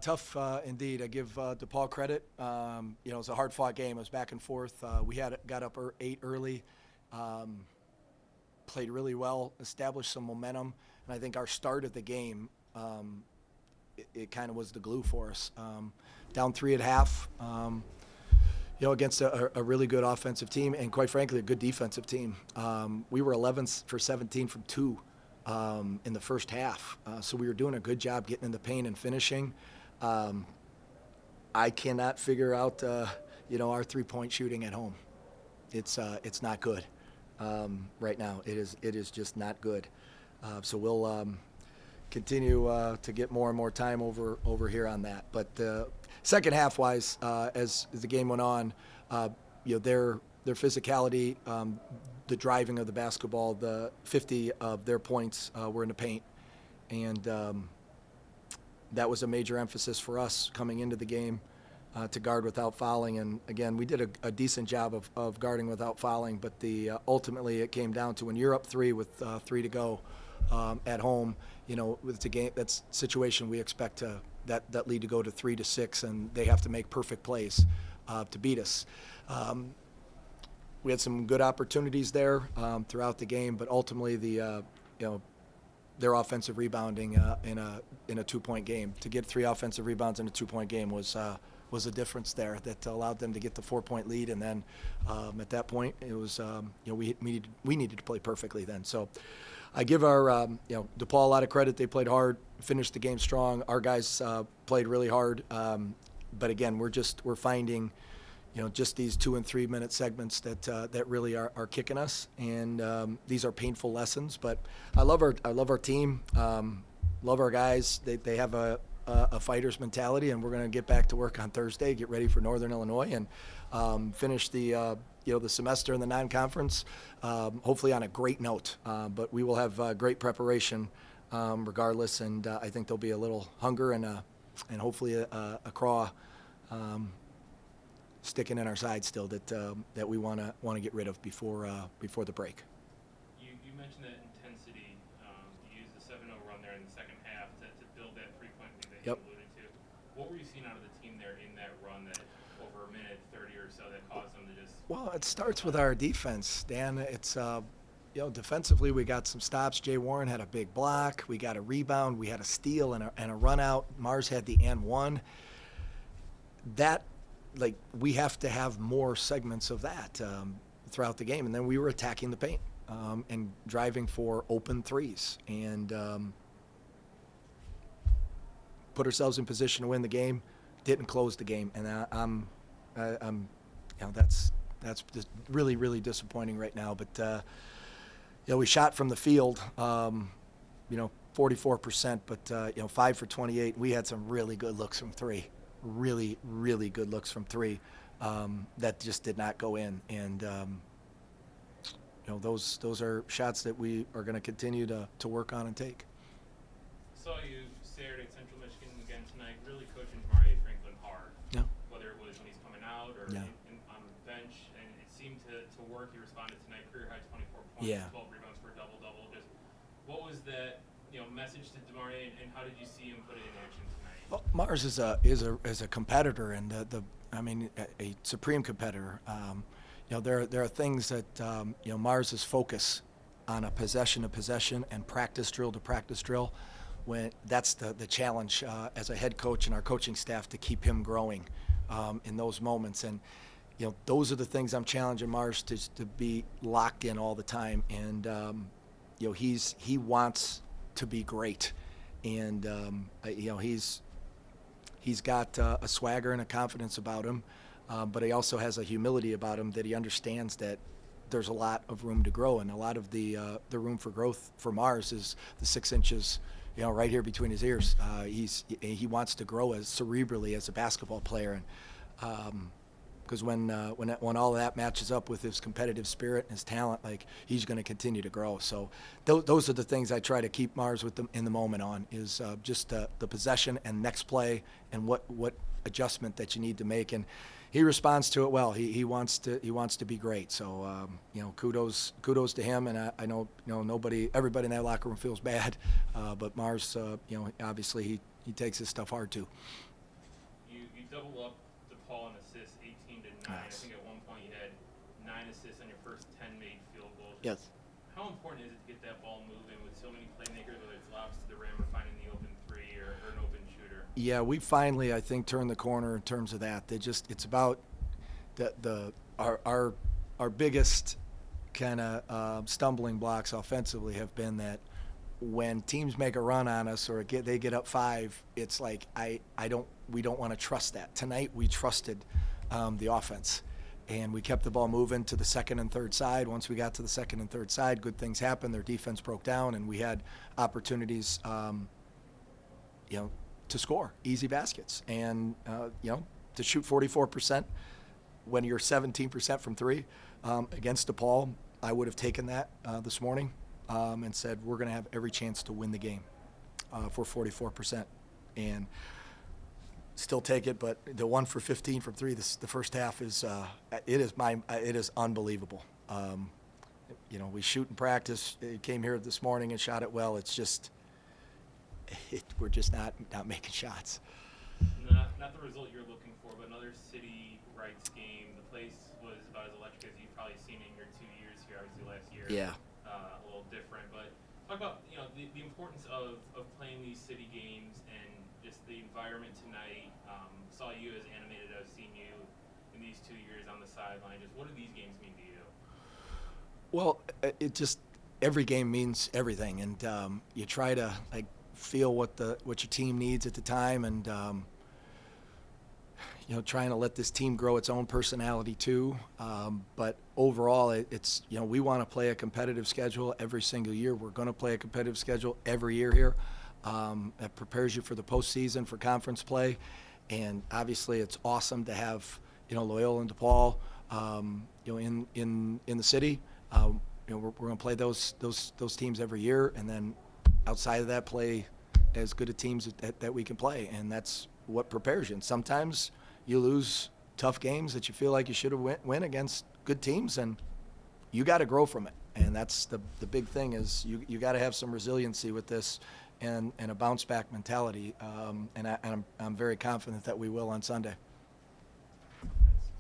Tough indeed. I give DePaul credit. It was a hard-fought game. It was back and forth. We got up 8 early, played really well, established some momentum, and I think our start of the game, it kind of was the glue for us. Down 3 at half, against a really good offensive team and, quite frankly, a good defensive team. We were 11 for 17 from 2 in the first half, so we were doing a good job getting in the paint and finishing. I cannot figure out, our three-point shooting at home. It's not good right now. It is just not good. So we'll continue to get more and more time over here on that. But second half-wise, as the game went on, their physicality, the driving of the basketball, the 50 of their points were in the paint, and that was a major emphasis for us coming into the game, to guard without fouling. And again, we did a decent job of guarding without fouling, but ultimately it came down to when you're up 3 with 3 to go at home, with a game, that's a situation we expect that lead to go to 3 to 6, and they have to make perfect plays to beat us. We had some good opportunities there throughout the game, but ultimately their offensive rebounding in a 2-point game, to get 3 offensive rebounds in a 2-point game was a difference there that allowed them to get the 4-point lead. And then at that point, it was we needed to play perfectly then. So I give our DePaul a lot of credit. They played hard, finished the game strong. Our guys played really hard, but again, we're finding just these 2 and 3 minute segments that really are kicking us, and these are painful lessons. But I love our team, love our guys. They have a fighter's mentality, and we're going to get back to work on Thursday, get ready for Northern Illinois, and finish the semester in the non-conference, hopefully on a great note. But we will have great preparation regardless, and I think there'll be a little hunger and hopefully a craw sticking in our side still that we want to get rid of before the break. You mentioned that intensity. You used the 7-0 run there in the second half to build that 3-point lead that you alluded to. What were you seeing out of the team there in that run that over a minute 30 or so that caused them to just? Well, it starts with our defense, Dan. It's defensively we got some stops. Jay Warren had a big block. We got a rebound. We had a steal and a run out. Mars had the and one. We have to have more segments of that throughout the game. And then we were attacking the paint and driving for open threes, and put ourselves in position to win the game. Didn't close the game, and that's just really, really disappointing right now. But we shot from the field, 44%, but 5 for 28. We had some really good looks from 3. Really, really good looks from 3 that just did not go in, and those are shots that we are going to continue to work on and take. Saw you Saturday at Central Michigan again tonight, really coaching Mario Franklin hard. Yeah. Whether it was when he's coming out or on the bench, and it seemed to work. He responded tonight, career high 24 points, 12 rebounds for a double-double. Just what was that message to DeMario, and how did you see him put it in action tonight? Well, Mars is a competitor, and a supreme competitor. There are things that Mars's focus on a possession to possession and practice drill to practice drill. When that's the challenge as a head coach and our coaching staff to keep him growing in those moments. And those are the things I'm challenging Mars to be locked in all the time. And he wants to be great, and he's got a swagger and a confidence about him, but he also has a humility about him that he understands that there's a lot of room to grow, and a lot of the room for growth for Mars is the 6 inches, right here between his ears. He wants to grow as cerebrally as a basketball player, and because when all of that matches up with his competitive spirit and his talent, he's going to continue to grow. So those are the things I try to keep Mars in the moment on, is just the possession and next play and what adjustment that you need to make. And he responds to it well. He wants to be great. So kudos to him. And I know everybody in that locker room feels bad, but Mars, obviously he takes his stuff hard too. You double up DePaul in assists, 18 to 9. Nice. I think at one point you had 9 assists on your first 10 made field goals. Yes. How important is it to get that ball moving with so many playmakers, whether it's lobs to the rim or finding the open three or an open shooter? Yeah, we finally, I think, turned the corner in terms of that. It's about our biggest kind of stumbling blocks offensively have been that when teams make a run on us or they get up 5, it's like we don't want to trust that. Tonight we trusted the offense, and we kept the ball moving to the second and third side. Once we got to the second and third side, good things happened. Their defense broke down, and we had opportunities, to score easy baskets, and to shoot 44% when you're 17% from 3 against DePaul. I would have taken that this morning and said we're going to have every chance to win the game for 44%, and still take it. But the 1 for 15 from 3, the first half is it is unbelievable. We shoot in practice. It came here this morning and shot it well. It's just we're just not making shots. Not the result you're looking for, but another city rights game. The place was about as electric as you've probably seen in your 2 years here. Obviously, last year, Yeah. A little different. But talk about the importance of playing these city games and just the environment tonight. Saw you as animated as I've seen you in these 2 years on the sideline. Just what do these games mean to you? Well, it just every game means everything, and you try to feel what your team needs at the time, and trying to let this team grow its own personality too. But overall, it's we want to play a competitive schedule every single year. We're going to play a competitive schedule every year here. That prepares you for the postseason, for conference play, and obviously it's awesome to have Loyola and DePaul in the city. We're going to play those teams every year, and then outside of that, play as good a teams that we can play, and that's what prepares you. And sometimes you lose tough games that you feel like you should have win against good teams, and you got to grow from it. And that's the big thing is you got to have some resiliency with this and a bounce back mentality. And I'm very confident that we will on Sunday.